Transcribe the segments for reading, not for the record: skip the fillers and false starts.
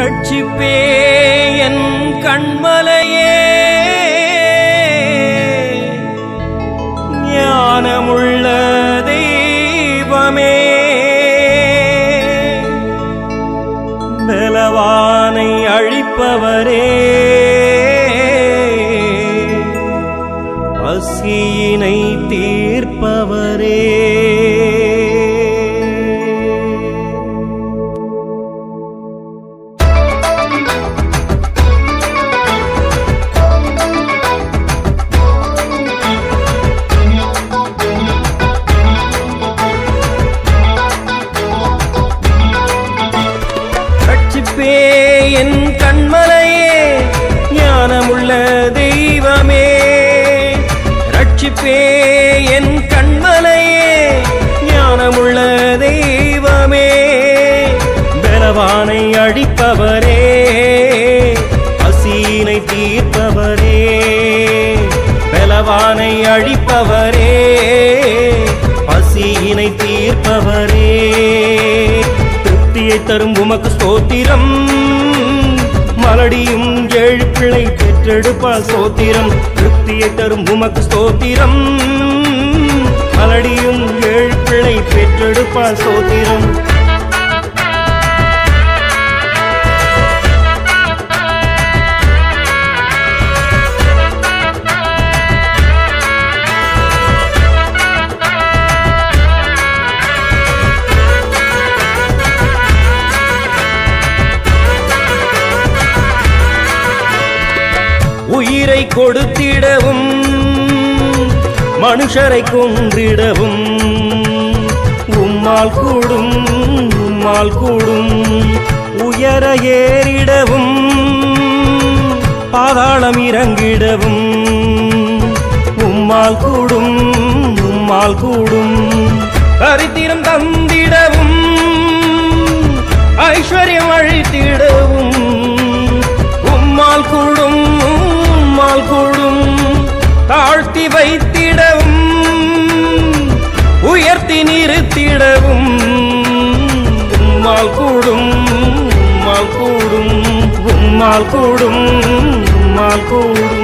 ரட்சிப்பே என் கண்மலையே, ஞானமுள்ள தெய்வமே, பலவானை அழிப்பவரே, பசியினை தீர்ப்பவரே. ரட்சிப்பே என் கண்மலையே, ஞானமுள்ள தெய்வமே, ரட்சிப்பே என் கண்மலையே, ஞானமுள்ள தெய்வமே, பலவானை அழிப்பவரே, பசியினை தீர்ப்பவரே, பலவானை அழிப்பவரே, பசியினை தீர்ப்பவரே. திருப்தியை தரும் உமக்கு ஸ்தோத்திரம், மலடியும் 7 பிள்ளை பெற்றெடுப்பால் ஸ்தோத்திரம். திருப்தியை தரும் உமக்கு ஸ்தோத்திரம், மலடியும் 7 பிள்ளை பெற்றெடுப்பால் ஸ்தோத்திரம். உயிரை கொடுத்திடவும் மனுஷரை கொன்றிடவும் உம்மால் கூடும், உம்மால் கூடும். உயர ஏறிடவும் பாதாளம் இறங்கிடவும் உம்மால் கூடும், உம்மால் கூடும். தரித்திரம் தந்திடவும் ஐஸ்வர்யம் அழித்திடவும் உம்மால் கூடும், உம்மால் கூடும். தாழ்த்தி வைத்திடவும் உயர்த்தி நிறுத்திடவும் உம்மால் கூடும், உம்மால் கூடும், உம்மால் கூடும், உம்மால் கூடும்.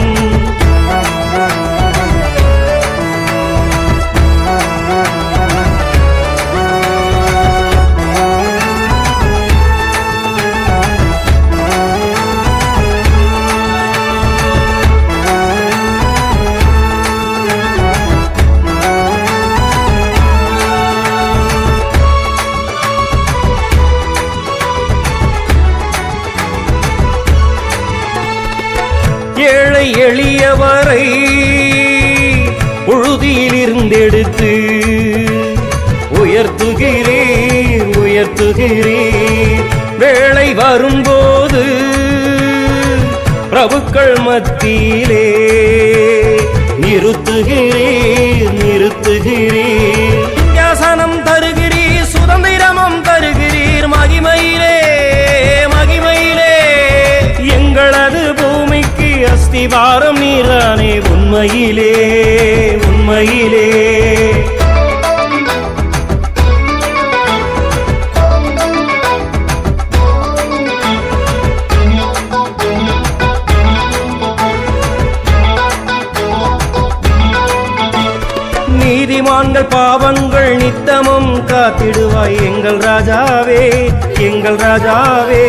ஏழை எளியவரை புழுதியில் இருந்தெடுத்து உயர்த்துகிறீர், உயர்த்துகிறீர். வேளை வரும்போது பிரபுக்கள் மத்தியிலே நிறுத்துகிறீர், நிறுத்துகிறீர். ஞாசனம் தருகிறீர், சுதந்திரமும் தருகிறீர். மகிமையிலே, மகிமையிலே எங்களது பூமிக்கு அஸ்திவாரம் நீரானே. உண்மையிலே, உண்மையிலே நீதிமான்கள் பாவங்கள் நித்தமும் காத்திடுவாய் எங்கள் ராஜாவே, எங்கள் ராஜாவே.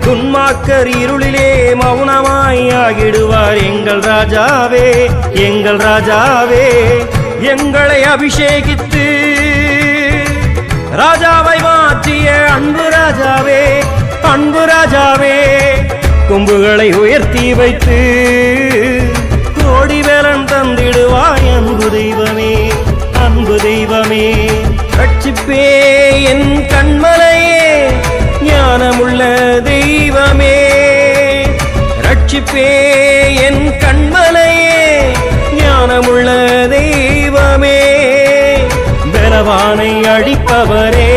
துன்மார்க்கர் இருளிலே மௌனமாய் ஆகிடுவார் எங்கள் ராஜாவே, எங்கள் ராஜாவே. எங்களை அபிஷேகித்து ராஜாவை மாற்றிய அன்பு ராஜாவே, அன்பு ராஜாவே. கொம்புகளை உயர்த்தி வைத்து கோடி வேலன் தந்திடுவாய் அன்பு தெய்வமே, அன்பு தெய்வமே. ரட்சிப்பே என் கண்மலையே, ஞானமுள்ள தெய்வமே, ரட்சிப்பே என் கண்மலையே, ஞானமுள்ள தெய்வமே, பலவானை அழிப்பவரே,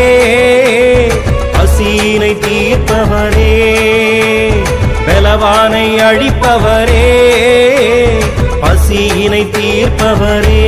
பசியினை தீர்ப்பவரே, பலவானை அழிப்பவரே, பசியினை தீர்ப்பவரே.